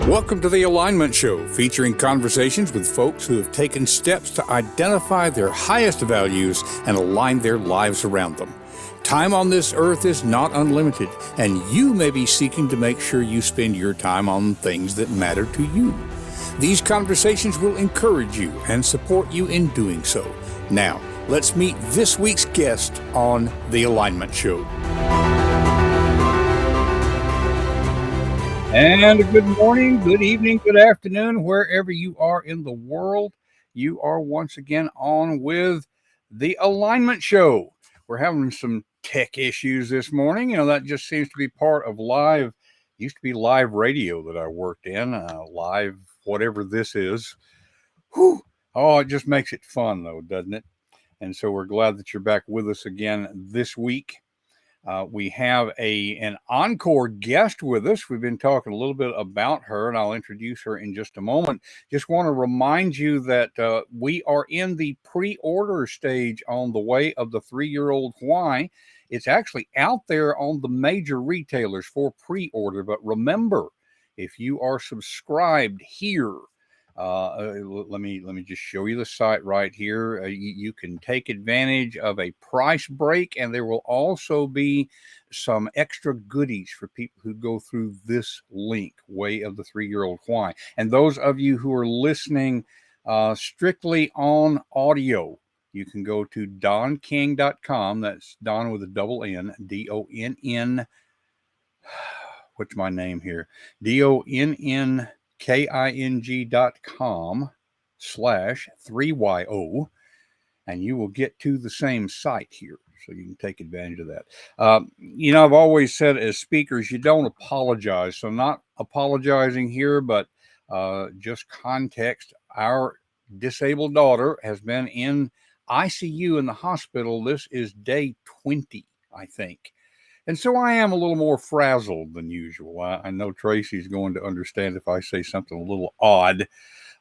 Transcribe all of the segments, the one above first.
Welcome to The Alignment Show, featuring conversations with folks who have taken steps to identify their highest values and align their lives around them. Time on this earth is not unlimited, and you may be seeking to make sure you spend your time on things that matter to you. These conversations will encourage you and support you in doing so. Now, let's meet this week's guest on The Alignment Show. And good morning, good evening, good afternoon, wherever you are in the world. You are once again on with The Alignment Show. We're having some tech issues this morning. That just seems to be part of used to be live radio that I worked in, live whatever this is. Whew. Oh, it just makes it fun though, doesn't it? And so we're glad that you're back with us again this week. We have an encore guest with us. We've been talking a little bit about her, and I'll introduce her in just a moment. Just want to remind you that we are in the pre-order stage on The Way of the 3-Year-Old Why. It's actually out there on the major retailers for pre-order. But remember, if you are subscribed here, let me just show you the site right here. You can take advantage of a price break, and there will also be some extra goodies for people who go through this link, Way of the 3-Year-Old Why. And those of you who are listening strictly on audio, you can go to donking.com. That's Don with a double N, DONN. What's my name here? DONNKING.com/3YO, and you will get to the same site here, so you can take advantage of that. I've always said as speakers, you don't apologize. So not apologizing here, but just context. Our disabled daughter has been in ICU in the hospital. This is day 20, I think. And so I am a little more frazzled than usual. I know Tracy's going to understand if I say something a little odd.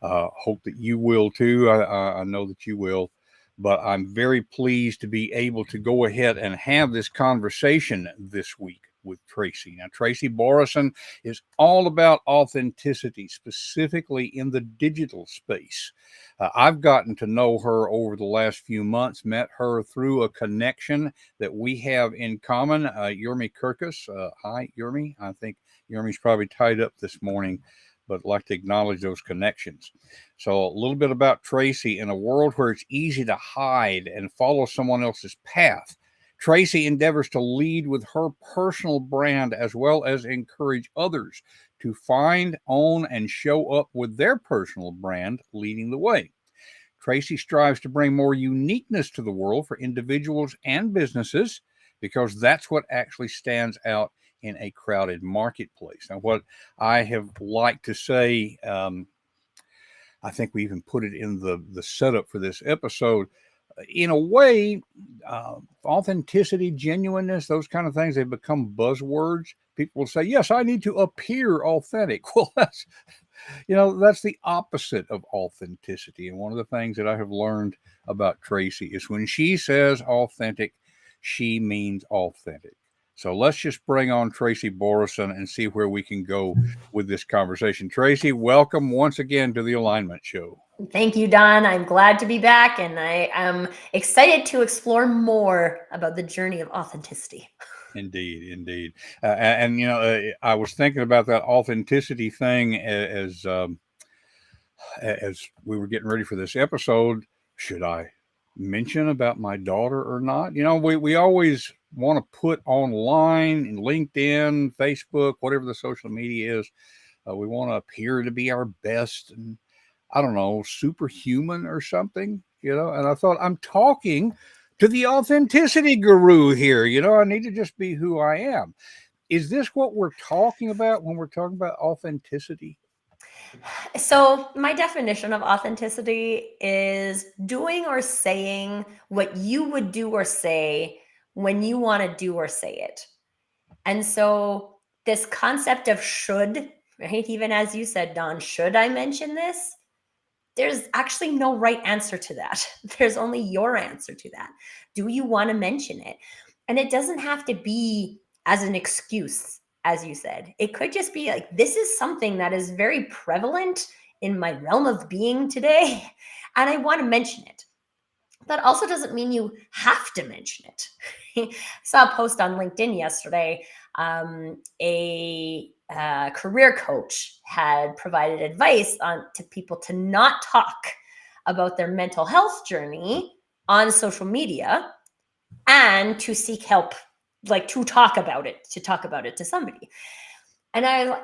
Hope that you will too. I know that you will. But I'm very pleased to be able to go ahead and have this conversation this week with Tracy. Now, Tracy Borreson is all about authenticity, specifically in the digital space. I've gotten to know her over the last few months, met her through a connection that we have in common, Yurmi Kirkus. Hi, Yurmi. I think Yurmi's probably tied up this morning, but I'd like to acknowledge those connections. So a little bit about Tracy. In a world where it's easy to hide and follow someone else's path, Tracy endeavors to lead with her personal brand, as well as encourage others to find, own, and show up with their personal brand, leading the way. Tracy strives to bring more uniqueness to the world for individuals and businesses, because that's what actually stands out in a crowded marketplace. Now, what I have liked to say, I think we even put it in the setup for this episode, in a way, authenticity, genuineness, those kind of things, they've become buzzwords. People will say, yes, I need to appear authentic. Well, that's the opposite of authenticity. And one of the things that I have learned about Tracy is when she says authentic, she means authentic. So let's just bring on Tracy Borreson and see where we can go with this conversation. Tracy, welcome once again to the Alignment Show. Thank you, Don. I'm glad to be back, and I am excited to explore more about the journey of authenticity. Indeed. I was thinking about that authenticity thing as we were getting ready for this episode. Should I mention about my daughter or not? We always want to put online in LinkedIn, Facebook, whatever the social media is. We want to appear to be our best and, I don't know, superhuman or something, and I thought, I'm talking to the authenticity guru here. I need to just be who I am. Is this what we're talking about when we're talking about authenticity? So, my definition of authenticity is doing or saying what you would do or say when you want to do or say it. And so, this concept of should, right? Even as you said, Don, should I mention this? There's actually no right answer to that. There's only your answer to that. Do you want to mention it? And it doesn't have to be as an excuse, as you said. It could just be like, this is something that is very prevalent in my realm of being today, and I want to mention it. That also doesn't mean you have to mention it. I saw a post on LinkedIn yesterday. A career coach had provided advice to people to not talk about their mental health journey on social media and to seek help, like to talk about it to somebody. And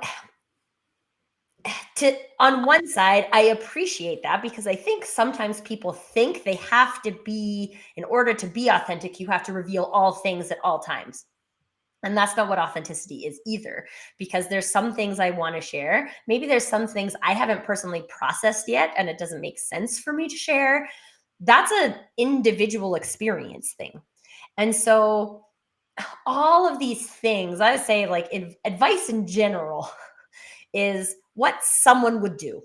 on one side, I appreciate that, because I think sometimes people think they have to be, in order to be authentic, you have to reveal all things at all times. And that's not what authenticity is either, because there's some things I want to share. Maybe there's some things I haven't personally processed yet, and it doesn't make sense for me to share. That's an individual experience thing. And so all of these things, I would say, like, advice in general is what someone would do.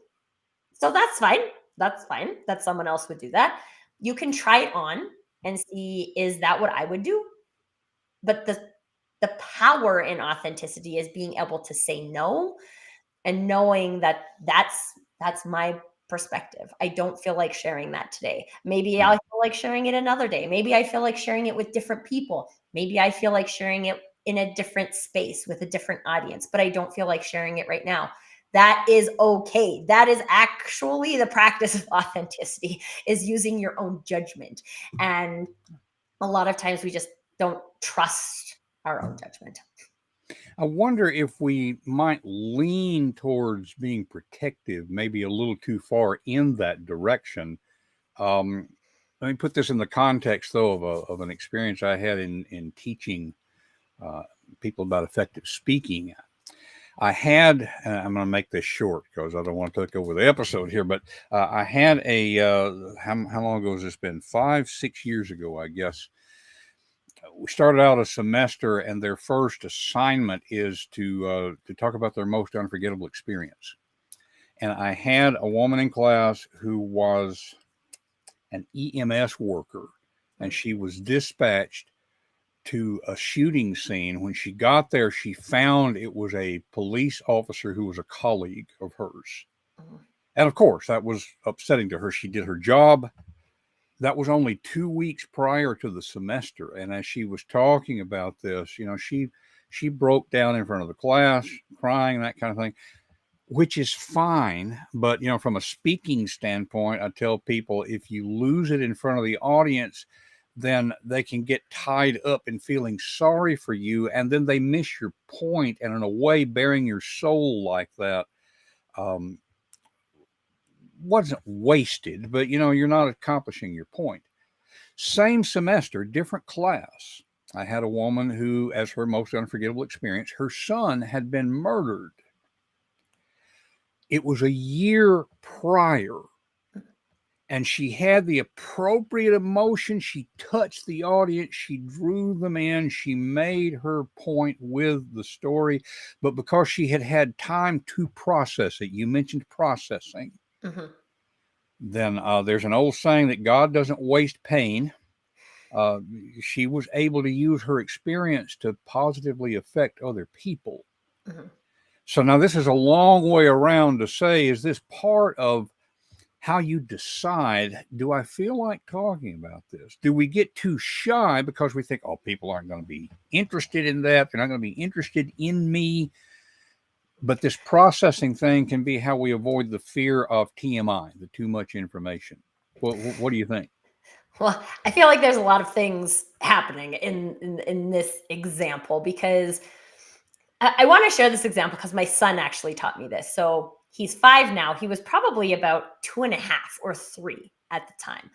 So that's fine. That's fine that someone else would do that. You can try it on and see, is that what I would do? But the power in authenticity is being able to say no, and knowing that that's my perspective. I don't feel like sharing that today. Maybe I'll feel like sharing it another day. Maybe I feel like sharing it with different people. Maybe I feel like sharing it in a different space with a different audience, but I don't feel like sharing it right now. That is okay. That is actually the practice of authenticity, is using your own judgment. And a lot of times we just don't trust our own judgment. I wonder if we might lean towards being protective, maybe a little too far in that direction. Um, Let me put this in the context, though, of an experience I had in teaching uh, people about effective speaking. I had, and I'm going to make this short because I don't want to take over the episode here, but I had how long ago has this been? 5, 6 years ago, I guess. We started out a semester, and their first assignment is to talk about their most unforgettable experience. And I had a woman in class who was an EMS worker, and she was dispatched to a shooting scene. When she got there, she found it was a police officer who was a colleague of hers. And of course, that was upsetting to her. She did her job. That was only 2 weeks prior to the semester. And as she was talking about this, she broke down in front of the class, crying, that kind of thing, which is fine. But, from a speaking standpoint, I tell people, if you lose it in front of the audience, then they can get tied up in feeling sorry for you, and then they miss your point. And in a way, bearing your soul like that wasn't wasted, but you're not accomplishing your point. Same semester, different class. I had a woman who, as her most unforgettable experience, her son had been murdered. It was a year prior, and she had the appropriate emotion. She touched the audience. She drew them in. She made her point with the story. But because she had had time to process it, you mentioned processing, then there's an old saying that God doesn't waste pain. She was able to use her experience to positively affect other people. So now this is a long way around to say, is this part of how you decide, do I feel like talking about this? Do we get too shy because we think, oh, people aren't going to be interested in that. They're not going to be interested in me. But this processing thing can be how we avoid the fear of TMI, the too much information. What do you think? Well, I feel like there's a lot of things happening in this example, because I want to share this example because my son actually taught me this. So he's 5 now. He was probably about 2.5 or 3 at the time.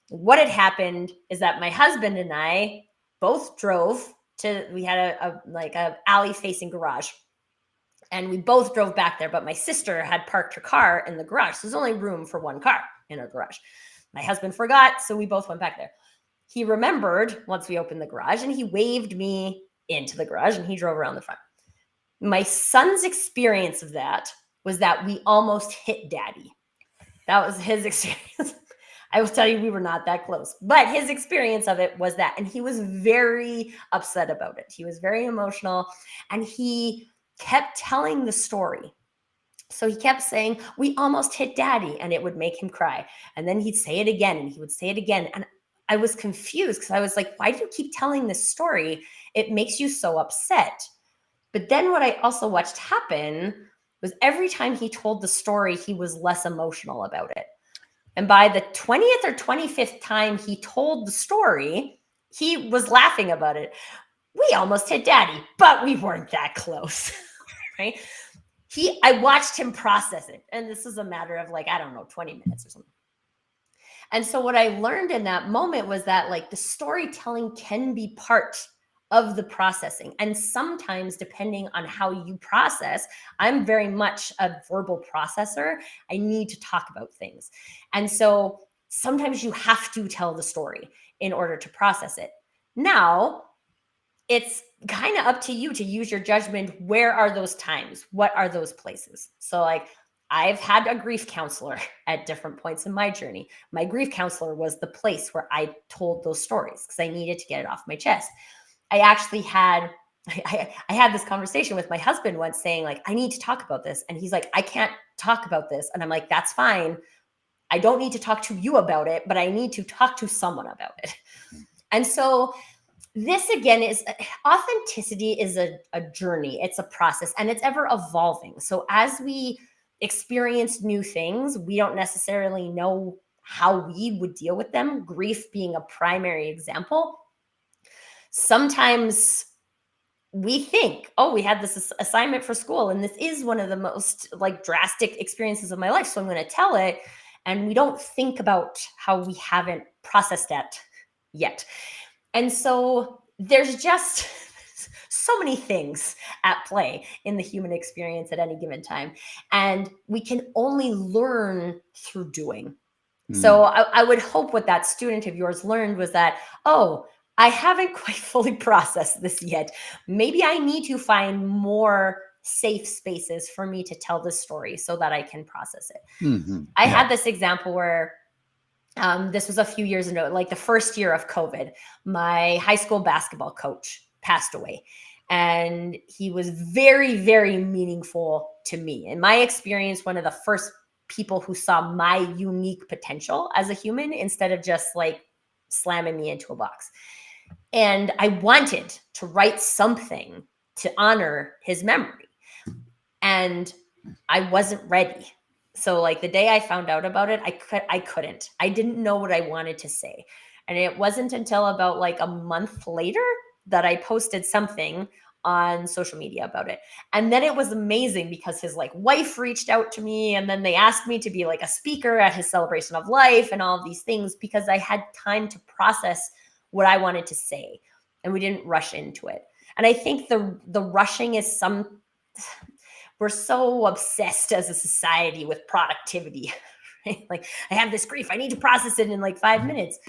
What had happened is that my husband and I both drove we had a alley facing garage. And we both drove back there, but my sister had parked her car in the garage. So there's only room for one car in her garage. My husband forgot, so we both went back there. He remembered once we opened the garage, and he waved me into the garage, and he drove around the front. My son's experience of that was that we almost hit daddy. That was his experience. I will tell you, we were not that close, but his experience of it was that, and he was very upset about it. He was very emotional, and he kept telling the story. So he kept saying, we almost hit daddy, and it would make him cry. And then he'd say it again, and he would say it again. And I was confused because I was like, why do you keep telling this story? It makes you so upset. But then what I also watched happen was every time he told the story, he was less emotional about it. And by the 20th or 25th time he told the story, he was laughing about it. We almost hit daddy, but we weren't that close, right? I watched him process it. And this is a matter of 20 minutes or something. And so what I learned in that moment was that the storytelling can be part of the processing. And sometimes, depending on how you process, I'm very much a verbal processor. I need to talk about things. And so sometimes you have to tell the story in order to process it. Now, it's kind of up to you to use your judgment. Where are those times? What are those places? So I've had a grief counselor at different points in my journey. My grief counselor was the place where I told those stories because I needed to get it off my chest. I actually had this conversation with my husband once saying I need to talk about this. And he's like, I can't talk about this. And I'm like, that's fine. I don't need to talk to you about it, but I need to talk to someone about it. And so this again is authenticity is a journey. It's a process, and it's ever evolving. So as we experience new things, we don't necessarily know how we would deal with them. Grief being a primary example. Sometimes we think, oh, we had this assignment for school, and this is one of the most drastic experiences of my life, so I'm going to tell it. And we don't think about how we haven't processed that yet. And so there's just so many things at play in the human experience at any given time. And we can only learn through doing. So I would hope what that student of yours learned was that, oh, I haven't quite fully processed this yet. Maybe I need to find more safe spaces for me to tell this story so that I can process it. I had this example where this was a few years ago, the first year of COVID, my high school basketball coach passed away. And he was very, very meaningful to me. In my experience, one of the first people who saw my unique potential as a human instead of just slamming me into a box. And I wanted to write something to honor his memory. And I wasn't ready. So the day I found out about it, I couldn't. I didn't know what I wanted to say. And it wasn't until about a month later that I posted something on social media about it. And then it was amazing because his wife reached out to me, and then they asked me to be a speaker at his celebration of life and all of these things because I had time to process what I wanted to say, and we didn't rush into it. And I think the rushing is we're so obsessed as a society with productivity, right? I have this grief, I need to process it in 5 minutes.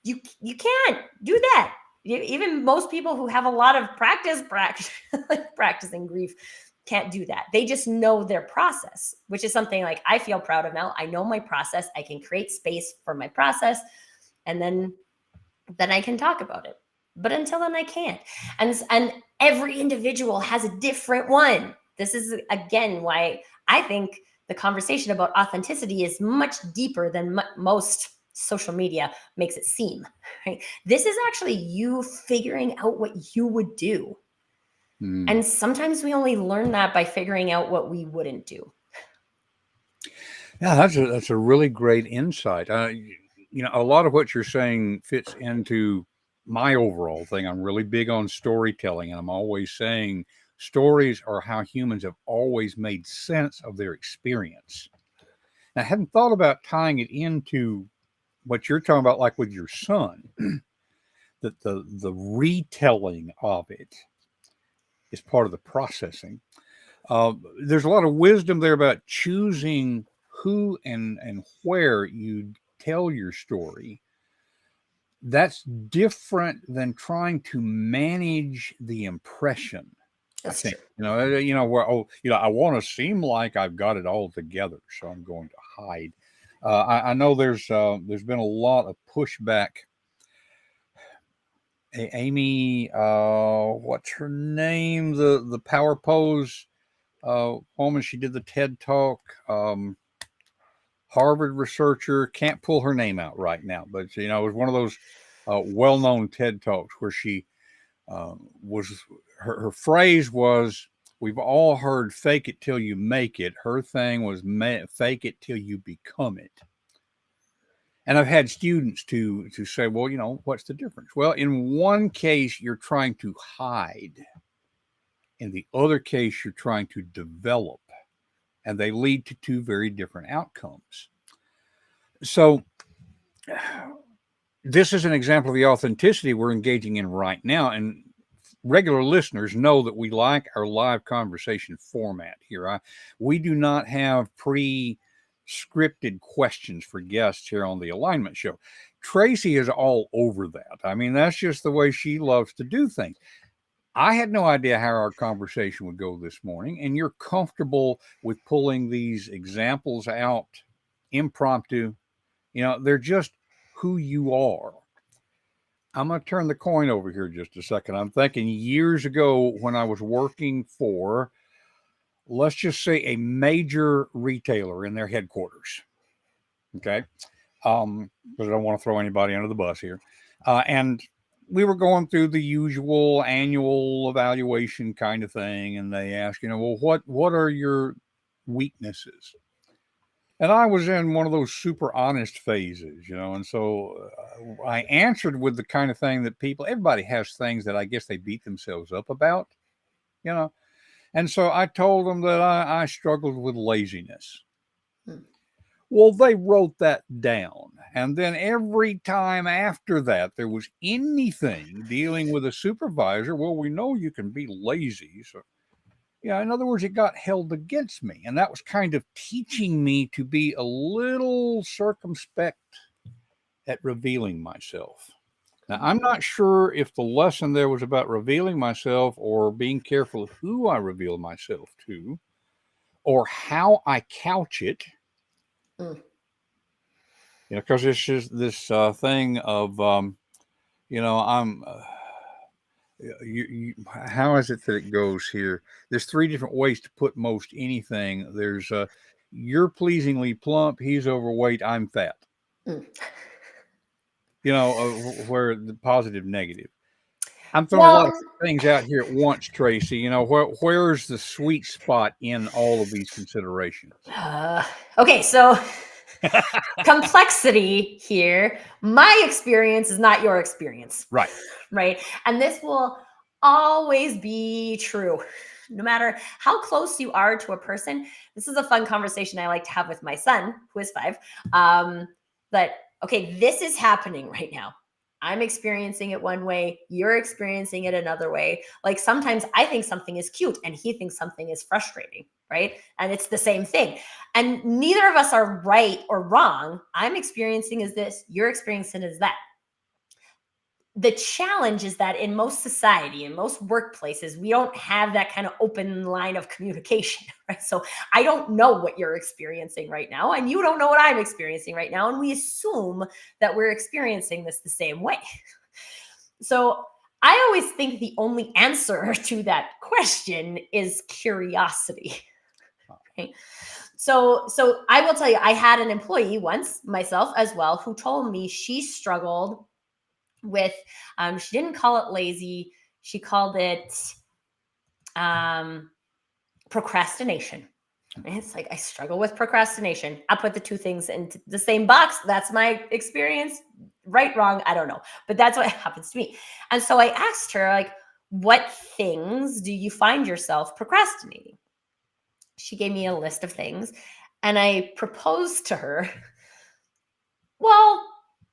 You can't do that. Even most people who have a lot of practicing grief can't do that. They just know their process, which is something I feel proud of now. I know my process. I can create space for my process, and then I can talk about it. But until then, I can't. And every individual has a different one. This is, again, why I think the conversation about authenticity is much deeper than most social media makes it seem. Right? This is actually you figuring out what you would do. And sometimes we only learn that by figuring out what we wouldn't do. Yeah, that's a really great insight. A lot of what you're saying fits into my overall thing. I'm really big on storytelling, and I'm always saying stories are how humans have always made sense of their experience. And I hadn't thought about tying it into what you're talking about, with your son, that the retelling of it is part of the processing. There's a lot of wisdom there about choosing who and where you tell your story. That's different than trying to manage the impression. I That's think, true. where, I want to seem like I've got it all together, so I'm going to hide. I know there's been a lot of pushback. Amy, what's her name? The power pose woman. She did the TED talk. Harvard researcher. Can't pull her name out right now, but it was one of those well-known TED talks where she was her phrase was, "We've all heard fake it till you make it." Her thing was fake it till you become it. And I've had students to say, well, what's the difference? Well, in one case, you're trying to hide. In the other case, you're trying to develop. And they lead to two very different outcomes. So, this is an example of the authenticity we're engaging in right now. And regular listeners know that we like our live conversation format here. We do not have scripted questions for guests here on the Alignment Show. Tracy is all over that. I mean, that's just the way she loves to do things. I had no idea how our conversation would go this morning, and you're comfortable with pulling these examples out impromptu. They're just who you are. I'm going to turn the coin over here just a second. I'm thinking years ago when I was working for, let's just say, a major retailer in their headquarters. Okay. Because I don't want to throw anybody under the bus here. And we were going through the usual annual evaluation kind of thing. And they asked, well, what are your weaknesses? And I was in one of those super honest phases, and so I answered with the kind of thing that everybody has things that I guess they beat themselves up about, and so I told them that I struggled with laziness. Well, they wrote that down. And then every time after that, there was anything dealing with a supervisor, well, we know you can be lazy. So, in other words, it got held against me. And that was kind of teaching me to be a little circumspect at revealing myself. Now, I'm not sure if the lesson there was about revealing myself or being careful of who I reveal myself to or how I couch it. Because it's just this thing of, I'm, how is it that it goes here? There's three different ways to put most anything. There's, you're pleasingly plump, he's overweight, I'm fat. Where the positive, negative. I'm throwing a lot of things out here at once, Tracy. Where's the sweet spot in all of these considerations? Okay, so complexity here. My experience is not your experience. Right. Right. And this will always be true. No matter how close you are to a person. This is a fun conversation I like to have with my son, who is 5. That, okay, this is happening right now. I'm experiencing it one way, you're experiencing it another way. Like sometimes I think something is cute and he thinks something is frustrating, right? And it's the same thing. And neither of us are right or wrong. I'm experiencing is this, you're experiencing is that. The challenge is that in most society, in most workplaces, we don't have that kind of open line of communication, right? So I don't know what you're experiencing right now, and you don't know what I'm experiencing right now, and we assume that we're experiencing this the same way. So I always think the only answer to that question is curiosity. Okay. So I will tell you, I had an employee once, myself as well, who told me she struggled with, she didn't call it lazy. She called it procrastination. And it's like, I struggle with procrastination. I put the two things into the same box. That's my experience. Right, wrong, I don't know. But that's what happens to me. And so I asked her, like, what things do you find yourself procrastinating? She gave me a list of things. And I proposed to her, well,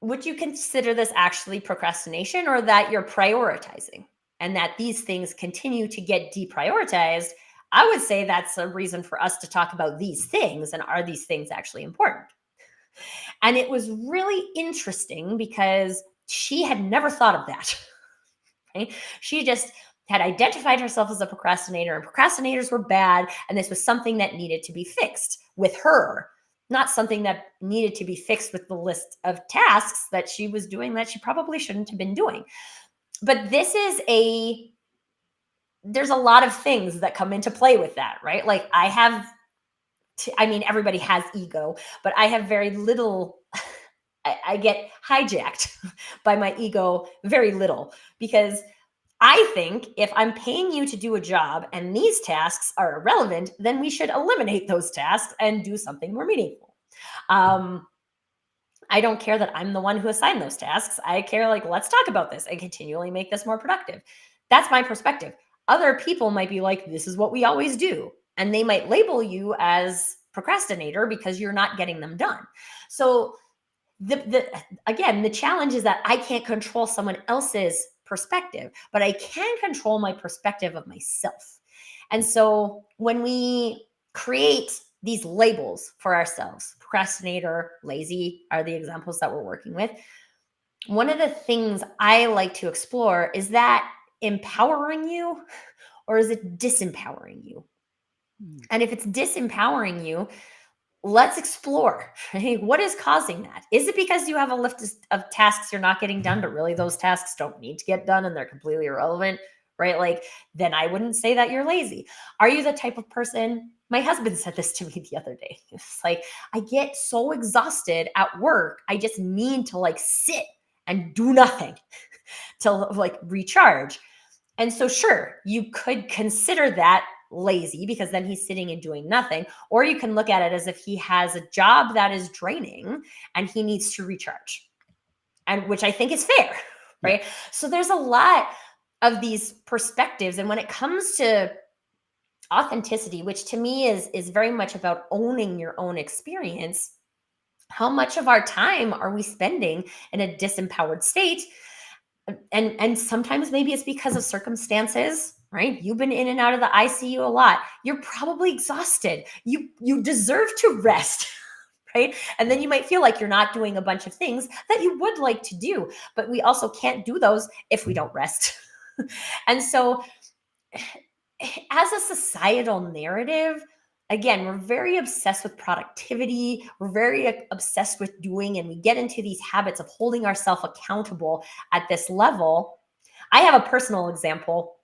would you consider this actually procrastination or that you're prioritizing and that these things continue to get deprioritized I would say that's a reason for us to talk about these things, and are these things actually important? And it was really interesting because she had never thought of that. Right? She just had identified herself as a procrastinator, and procrastinators were bad, and this was something that needed to be fixed with her, not something that needed to be fixed with the list of tasks that she was doing that she probably shouldn't have been doing. But there's a lot of things that come into play with that, right? Like I mean, everybody has ego, but I have very little. I get hijacked by my ego very little, because I think if I'm paying you to do a job and these tasks are irrelevant, then we should eliminate those tasks and do something more meaningful. I don't care that I'm the one who assigned those tasks. I care, like, let's talk about this and continually make this more productive. That's my perspective. Other people might be like, this is what we always do. And they might label you as procrastinator because you're not getting them done. So again, the challenge is that I can't control someone else's perspective, but I can control my perspective of myself. And so when we create these labels for ourselves, procrastinator, lazy are the examples that we're working with. One of the things I like to explore is that empowering you, or is it disempowering you? And if it's disempowering you, let's explore. Right? What is causing that? Is it because you have a list of tasks you're not getting done, but really those tasks don't need to get done and they're completely irrelevant? Right? Like, then I wouldn't say that you're lazy. Are you the type of person? My husband said this to me the other day. It's like, I get so exhausted at work. I just need to like sit and do nothing to like recharge. And so, sure, you could consider that lazy because then he's sitting and doing nothing. Or you can look at it as if he has a job that is draining and he needs to recharge, and which I think is fair, right? Yeah. So there's a lot of these perspectives. And when it comes to authenticity, which to me is very much about owning your own experience, how much of our time are we spending in a disempowered state? And sometimes maybe it's because of circumstances, right? You've been in and out of the ICU a lot. You're probably exhausted. You deserve to rest, right? And then you might feel like you're not doing a bunch of things that you would like to do, but we also can't do those if we don't rest. And so as a societal narrative, again, we're very obsessed with productivity. We're very obsessed with doing, and we get into these habits of holding ourselves accountable at this level. I have a personal example.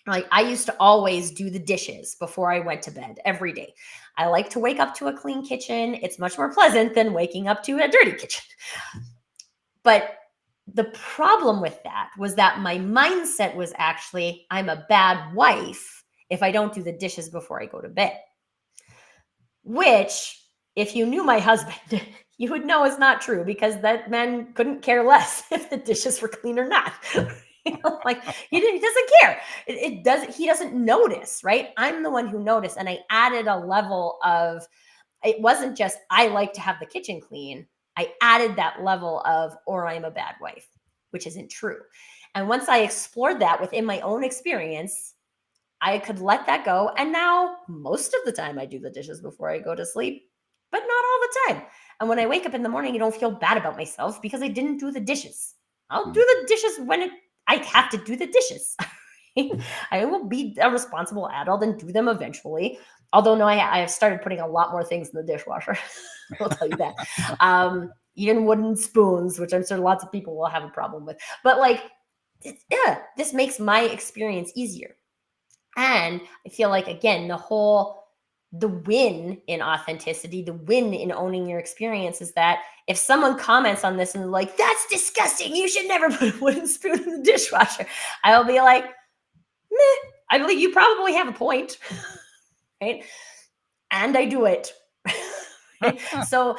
Like, I used to always do the dishes before I went to bed every day. I like to wake up to a clean kitchen. It's much more pleasant than waking up to a dirty kitchen. But the problem with that was that my mindset was actually, I'm a bad wife if I don't do the dishes before I go to bed. Which, if you knew my husband, you would know is not true, because that man couldn't care less if the dishes were clean or not. Like, he doesn't care. He doesn't notice, right? I'm the one who noticed. And I added a level of, it wasn't just, I like to have the kitchen clean. I added that level of, or I'm a bad wife, which isn't true. And once I explored that within my own experience, I could let that go. And now most of the time I do the dishes before I go to sleep, but not all the time. And when I wake up in the morning, I don't feel bad about myself because I didn't do the dishes. I'll do the dishes when I have to do the dishes. I will be a responsible adult and do them eventually. Although, no, I have started putting a lot more things in the dishwasher. I'll tell you that. Even wooden spoons, which I'm sure lots of people will have a problem with. But like, this makes my experience easier. And I feel like, again, the win in authenticity, the win in owning your experience is that if someone comments on this and like, that's disgusting, you should never put a wooden spoon in the dishwasher, I'll be like, meh, I believe you probably have a point, right? And I do it. Right? So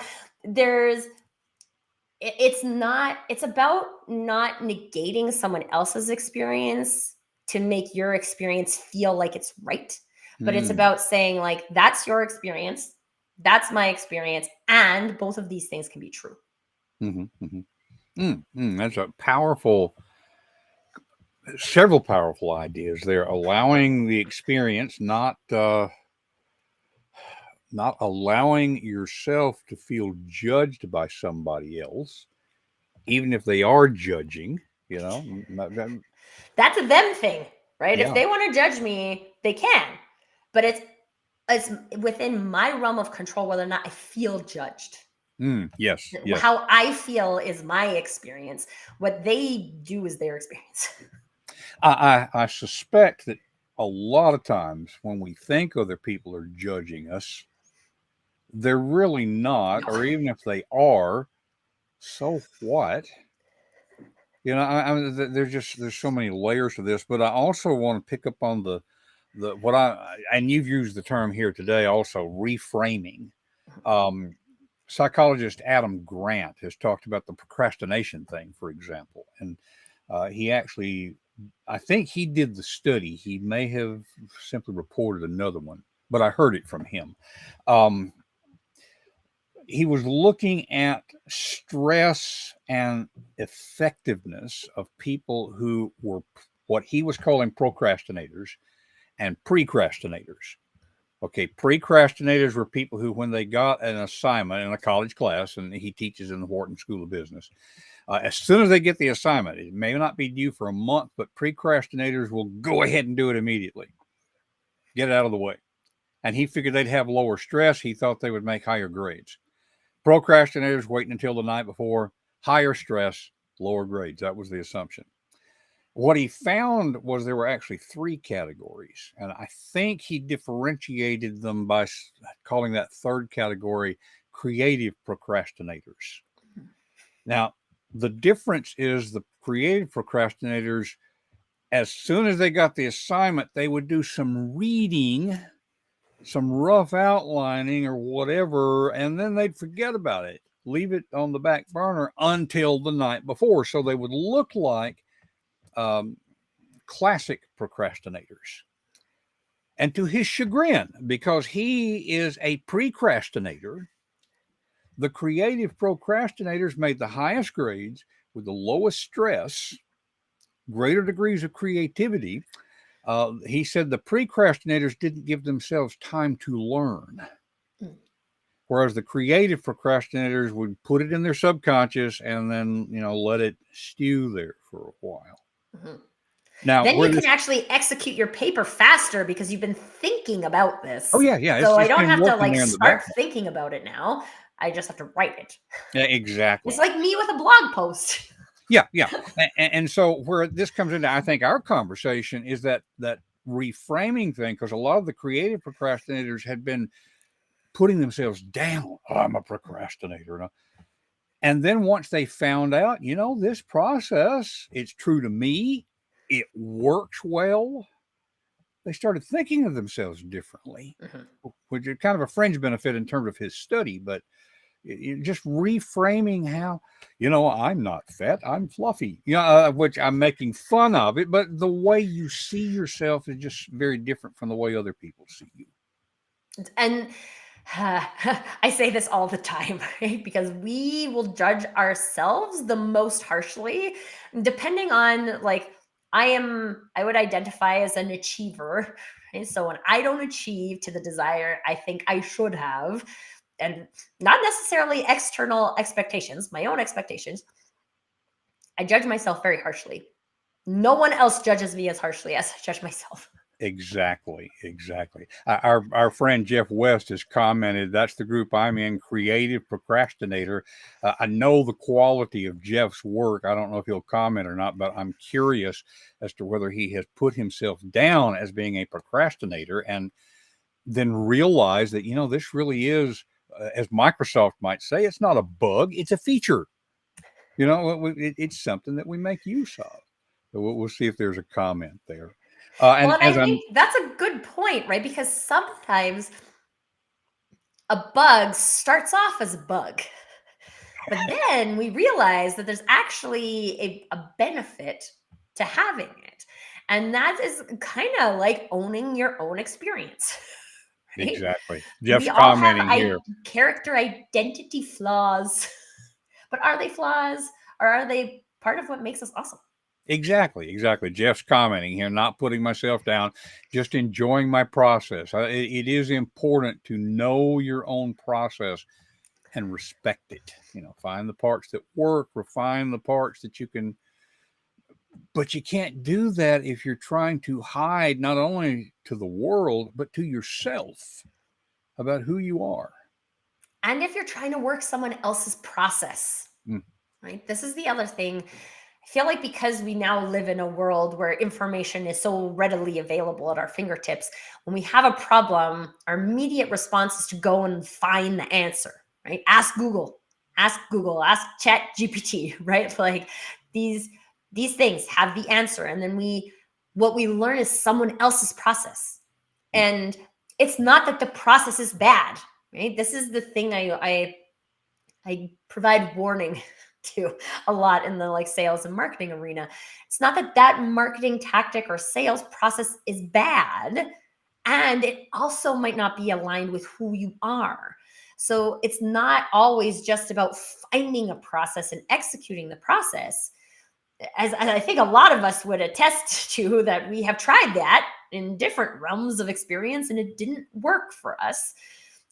it's about not negating someone else's experience to make your experience feel like it's right. But it's about saying, like, that's your experience, that's my experience, and both of these things can be true. Mm-hmm, mm-hmm. That's a powerful several powerful ideas there. Allowing the experience, not allowing yourself to feel judged by somebody else, even if they are judging. You know, That's a them thing, right? If yeah. they want to judge me, they can. But it's within my realm of control whether or not I feel judged. Yes, yes. How I feel is my experience. What they do is their experience. I suspect that a lot of times when we think other people are judging us, they're really not, No. or even if they are, so what? You know, there's so many layers to this, but I also want to pick up on the what I and you've used the term here today also, reframing. Um, Psychologist Adam Grant has talked about the procrastination thing, for example, and he actually, I think he did the study. He may have simply reported another one, but I heard it from him. Um, he was looking at stress and effectiveness of people who were what he was calling procrastinators and precrastinators. Okay, precrastinators were people who, when they got an assignment in a college class, and he teaches in the Wharton School of Business, as soon as they get the assignment, it may not be due for a month, but precrastinators will go ahead and do it immediately, get it out of the way. And he figured they'd have lower stress. He thought they would make higher grades. Procrastinators waiting until the night before, higher stress, lower grades. That was the assumption. What he found was there were actually three categories, and I think he differentiated them by calling that third category creative procrastinators. Now, the difference is the creative procrastinators, as soon as they got the assignment, they would do some reading, some rough outlining or whatever, and then they'd forget about it, leave it on the back burner until the night before. So they would look like um, classic procrastinators. And to his chagrin, because he is a precrastinator, the creative procrastinators made the highest grades with the lowest stress, greater degrees of creativity. He said the precrastinators didn't give themselves time to learn, whereas the creative procrastinators would put it in their subconscious and then, let it stew there for a while. Mm-hmm. Now, then you can actually execute your paper faster because you've been thinking about this. Oh yeah. So I It's don't been have to working there in the start background. thinking about it now. I just have to write it. Yeah, exactly. It's like me with a blog post. Yeah. And so where this comes into, I think, our conversation is that reframing thing, because a lot of the creative procrastinators had been putting themselves down. Oh, I'm a procrastinator. And then once they found out, this process, it's true to me, it works well, they started thinking of themselves differently, which is kind of a fringe benefit in terms of his study, but just reframing how, I'm not fat, I'm fluffy, which I'm making fun of it, but the way you see yourself is just very different from the way other people see you. And I say this all the time, right? Because we will judge ourselves the most harshly, depending on I would identify as an achiever. Right? So when I don't achieve to the desire I think I should have, and not necessarily external expectations, my own expectations, I judge myself very harshly. No one else judges me as harshly as I judge myself. Exactly. Our friend Jeff West has commented, that's the group I'm in, creative procrastinator. I know the quality of Jeff's work. I don't know if he'll comment or not, but I'm curious as to whether he has put himself down as being a procrastinator and then realize that, this really is, as Microsoft might say, it's not a bug, it's a feature. It's something that we make use of. So we'll see if there's a comment there. And I think that's a good point, right? Because sometimes a bug starts off as a bug, but then we realize that there's actually a benefit to having it. And that is kind of like owning your own experience. Right? Exactly. Jeff's we all have here. Character identity flaws, but are they flaws or are they part of what makes us awesome? Exactly. Jeff's commenting here, not putting myself down, just enjoying my process. It is important to know your own process and respect it. Find the parts that work, refine the parts that you can, but you can't do that if you're trying to hide not only to the world, but to yourself about who you are. And if you're trying to work someone else's process, right? This is the other thing. I feel like because we now live in a world where information is so readily available at our fingertips, when we have a problem, our immediate response is to go and find the answer, right? Ask Google, ask Chat GPT, right? Like these things have the answer. And then what we learn is someone else's process. And it's not that the process is bad, right? This is the thing I provide warning to a lot in the like sales and marketing arena. It's not that marketing tactic or sales process is bad, and it also might not be aligned with who you are. So it's not always just about finding a process and executing the process. As I think a lot of us would attest to, that we have tried that in different realms of experience and it didn't work for us,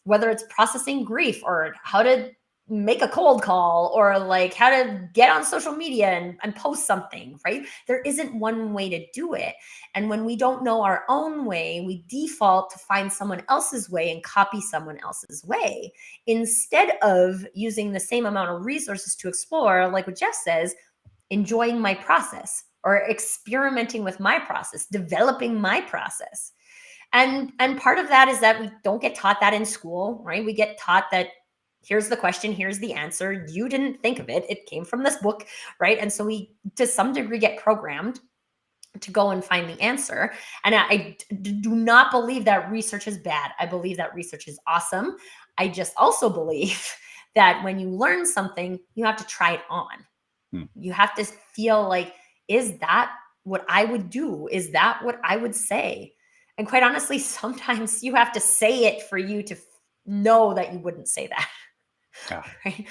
whether it's processing grief or how to make a cold call or like how to get on social media and post something, right? There isn't one way to do it. And when we don't know our own way, we default to find someone else's way and copy someone else's way instead of using the same amount of resources to explore, like what Jeff says, enjoying my process or experimenting with my process, developing my process. And part of that is that we don't get taught that in school, right? We get taught that here's the question, here's the answer. You didn't think of it. It came from this book, right? And so we, to some degree, get programmed to go and find the answer. And I do not believe that research is bad. I believe that research is awesome. I just also believe that when you learn something, you have to try it on. You have to feel like, is that what I would do? Is that what I would say? And quite honestly, sometimes you have to say it for you to know that you wouldn't say that. Right?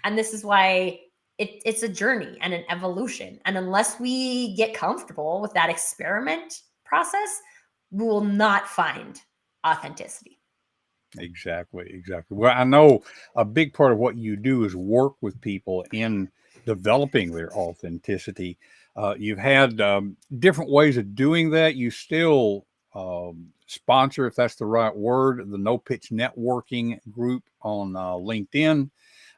And this is why it's a journey and an evolution. And unless we get comfortable with that experiment process, we will not find authenticity. Exactly. Well, I know a big part of what you do is work with people in developing their authenticity. You've had different ways of doing that. You still sponsor, if that's the right word, the No Pitch Networking group on LinkedIn.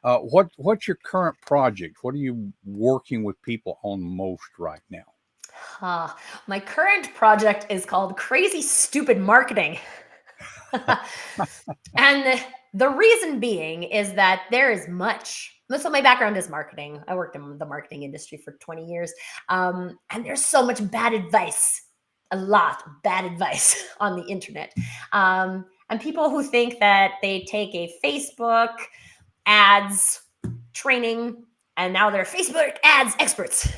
What's your current project? What are you working with people on most right now? My current project is called Crazy Stupid Marketing. And the reason being is that there is much. So my background is marketing. I worked in the marketing industry for 20 years. And there's so much bad advice, a lot of bad advice on the internet. And people who think that they take a Facebook ads training and now they're Facebook ads experts.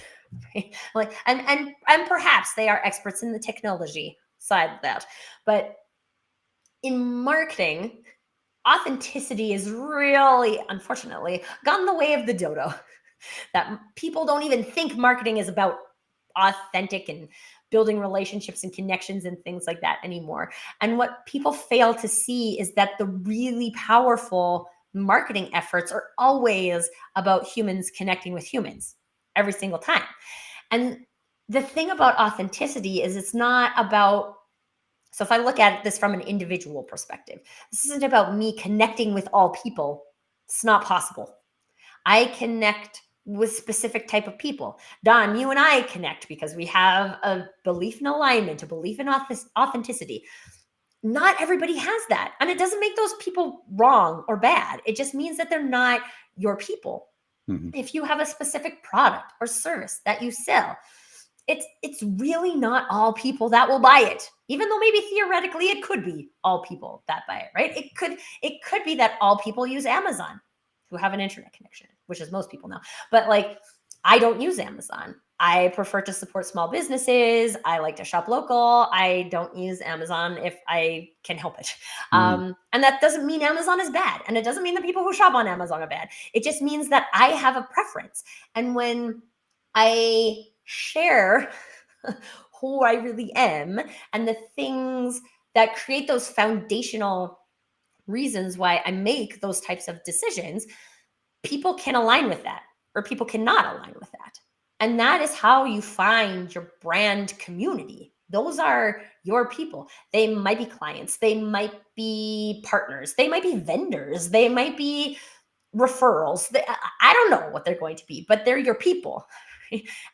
Like, and perhaps they are experts in the technology side of that. But in marketing, authenticity is really, unfortunately, gone in the way of the dodo. That people don't even think marketing is about authentic and building relationships and connections and things like that anymore. And what people fail to see is that the really powerful marketing efforts are always about humans connecting with humans every single time. And the thing about authenticity is it's not about, so if I look at this from an individual perspective, this isn't about me connecting with all people. It's not possible. I connect with specific type of people. Don, you and I connect because we have a belief in alignment, a belief in authenticity. Not everybody has that. And it doesn't make those people wrong or bad. It just means that they're not your people. Mm-hmm. If you have a specific product or service that you sell, it's really not all people that will buy it, even though maybe theoretically it could be all people that buy it, right? It could be that all people use Amazon who have an internet connection, which is most people now. But like, I don't use Amazon. I prefer to support small businesses. I like to shop local. I don't use Amazon if I can help it. And that doesn't mean Amazon is bad. And it doesn't mean the people who shop on Amazon are bad. It just means that I have a preference. And when I share who I really am and the things that create those foundational reasons why I make those types of decisions, people can align with that or people cannot align with that. And that is how you find your brand community. Those are your people. They might be clients, they might be partners, they might be vendors, they might be referrals. I don't know what they're going to be, but they're your people.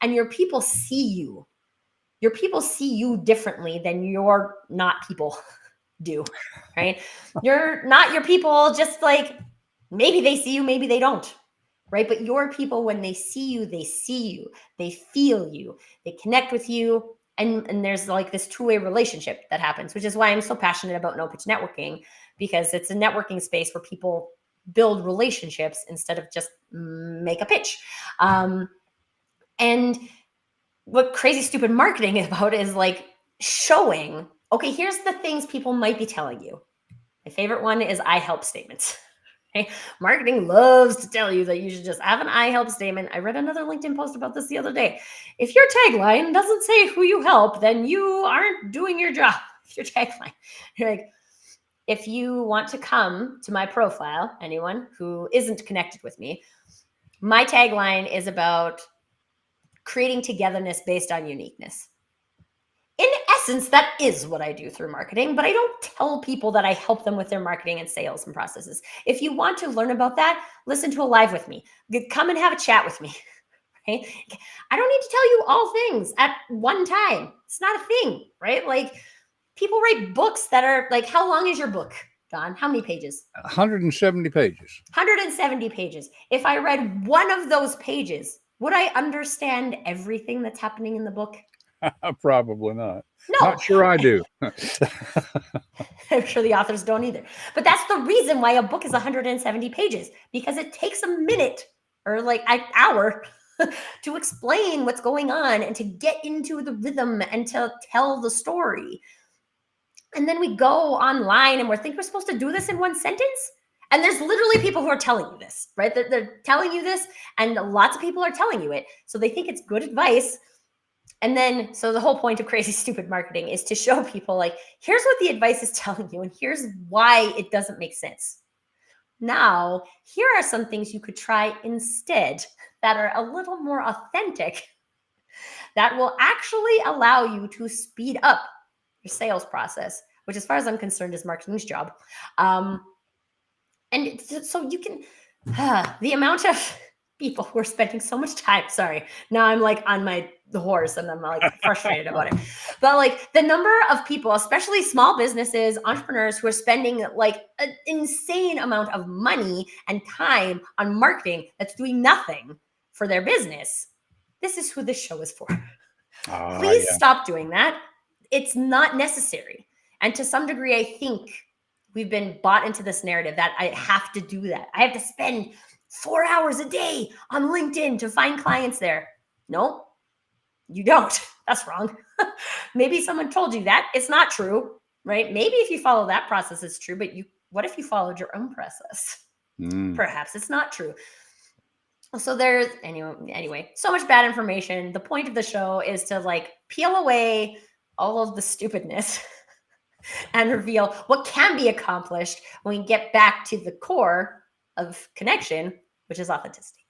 And your people see you. Your people see you differently than your not people do, right? You're not your people, just like maybe they see you, maybe they don't, right? But your people, when they see you, they feel you, they connect with you. And there's like this two-way relationship that happens, which is why I'm so passionate about no pitch networking, because it's a networking space where people build relationships instead of just make a pitch. And what crazy stupid marketing is about is like showing, okay, here's the things people might be telling you. My favorite one is I help statements. Okay? Marketing loves to tell you that you should just have an I help statement. I read another LinkedIn post about this the other day. If your tagline doesn't say who you help, then you aren't doing your job. If your tagline, you're like, if you want to come to my profile, anyone who isn't connected with me, my tagline is about creating togetherness based on uniqueness. In essence, that is what I do through marketing, but I don't tell people that I help them with their marketing and sales and processes. If you want to learn about that, listen to a live with me. Come and have a chat with me. Right? I don't need to tell you all things at one time. It's not a thing, right? Like people write books that are like, how long is your book, Don? How many pages? 170 pages. 170 pages. If I read one of those pages, would I understand everything that's happening in the book? Probably not. No. Not sure I do. I'm sure the authors don't either. But that's the reason why a book is 170 pages, because it takes a minute or like an hour to explain what's going on and to get into the rhythm and to tell the story. And then we go online and we think we're supposed to do this in one sentence. And there's literally people who are telling you this, right? They're telling you this, and lots of people are telling you it. So they think it's good advice. And then, so the whole point of crazy stupid marketing is to show people like, here's what the advice is telling you, and here's why it doesn't make sense. Now, here are some things you could try instead that are a little more authentic, that will actually allow you to speed up your sales process, which as far as I'm concerned is marketing's job. And so you can, the amount of people who are spending so much time, sorry, now I'm like on the horse and I'm like frustrated about it. But like the number of people, especially small businesses, entrepreneurs who are spending like an insane amount of money and time on marketing that's doing nothing for their business. This is who this show is for. Please stop doing that. It's not necessary. And to some degree, I think we've been bought into this narrative that I have to do that. I have to spend 4 hours a day on LinkedIn to find clients there. No, you don't. That's wrong. Maybe someone told you that. It's not true, right? Maybe if you follow that process, it's true. But what if you followed your own process? Perhaps it's not true. So there's anyway, so much bad information. The point of the show is to like peel away all of the stupidness and reveal what can be accomplished when we get back to the core of connection, which is authenticity.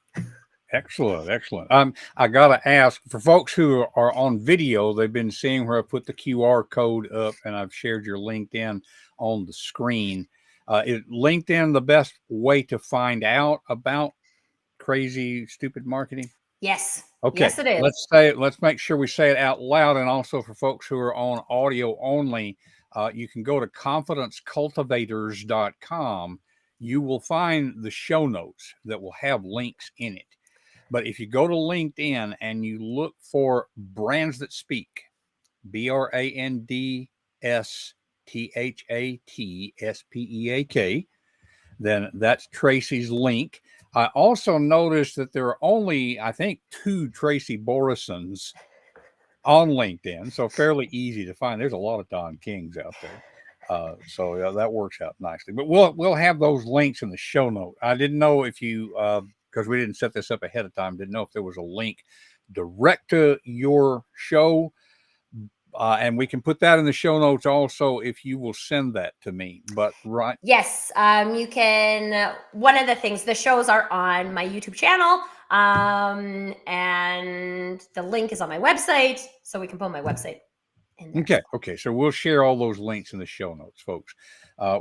Excellent. I gotta ask, for folks who are on video, they've been seeing where I put the QR code up and I've shared your LinkedIn on the screen. Is LinkedIn the best way to find out about crazy stupid marketing? Yes. Okay. Yes, it is. Let's make sure we say it out loud. And also for folks who are on audio only, you can go to confidencecultivators.com. You will find the show notes that will have links in it. But if you go to LinkedIn and you look for Brands That Speak, BRANDSTHATSPEAK, then that's Tracy's link. I also noticed that there are only, I think, 2 Tracy Borresons on LinkedIn, so fairly easy to find. There's a lot of Don Kings out there. So that works out nicely. But we'll have those links in the show note. I didn't know if you because we didn't set this up ahead of time, didn't know if there was a link direct to your show. And we can put that in the show notes also if you will send that to me. But right. Yes, you can. One of the things, the shows are on my YouTube channel, and the link is on my website, so we can put my website in there. Okay. So we'll share all those links in the show notes, folks.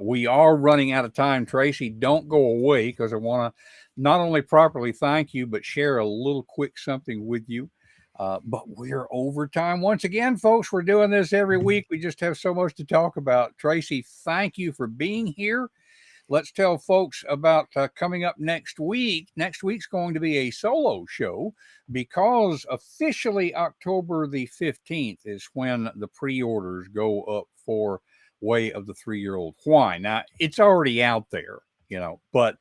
We are running out of time. Tracy, don't go away, because I want to not only properly thank you, but share a little quick something with you. But we're over time once again, folks. We're doing this every week. We just have so much to talk about. Tracy, thank you for being here. Let's tell folks about coming up next week. Next week's going to be a solo show, because officially October the 15th is when the pre-orders go up for Way of the 3-Year-Old Wine. Now, it's already out there, but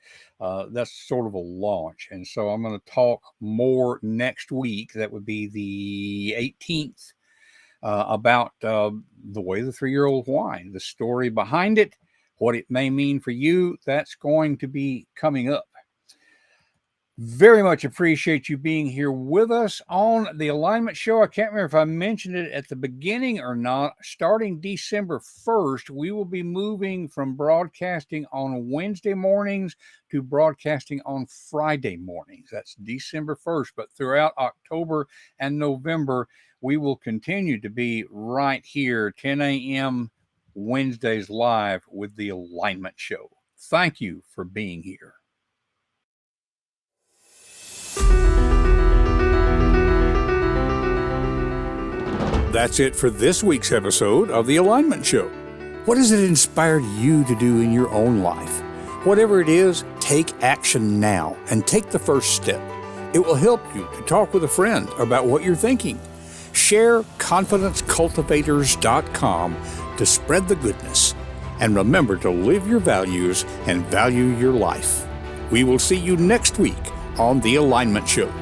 that's sort of a launch. And so I'm going to talk more next week. That would be the 18th, about the Way of the 3-Year-Old Wine, the story behind it, what it may mean for you. That's going to be coming up. Very much appreciate you being here with us on the Alignment Show. I can't remember if I mentioned it at the beginning or not. Starting December 1st, we will be moving from broadcasting on Wednesday mornings to broadcasting on Friday mornings. That's December 1st. But throughout October and November, we will continue to be right here, 10 a.m. Wednesdays live with the Alignment Show. Thank you for being here. That's it for this week's episode of The Alignment Show. What has it inspired you to do in your own life? Whatever it is, take action now and take the first step. It will help you to talk with a friend about what you're thinking. Share confidencecultivators.com to spread the goodness. And remember to live your values and value your life. We will see you next week on The Alignment Show.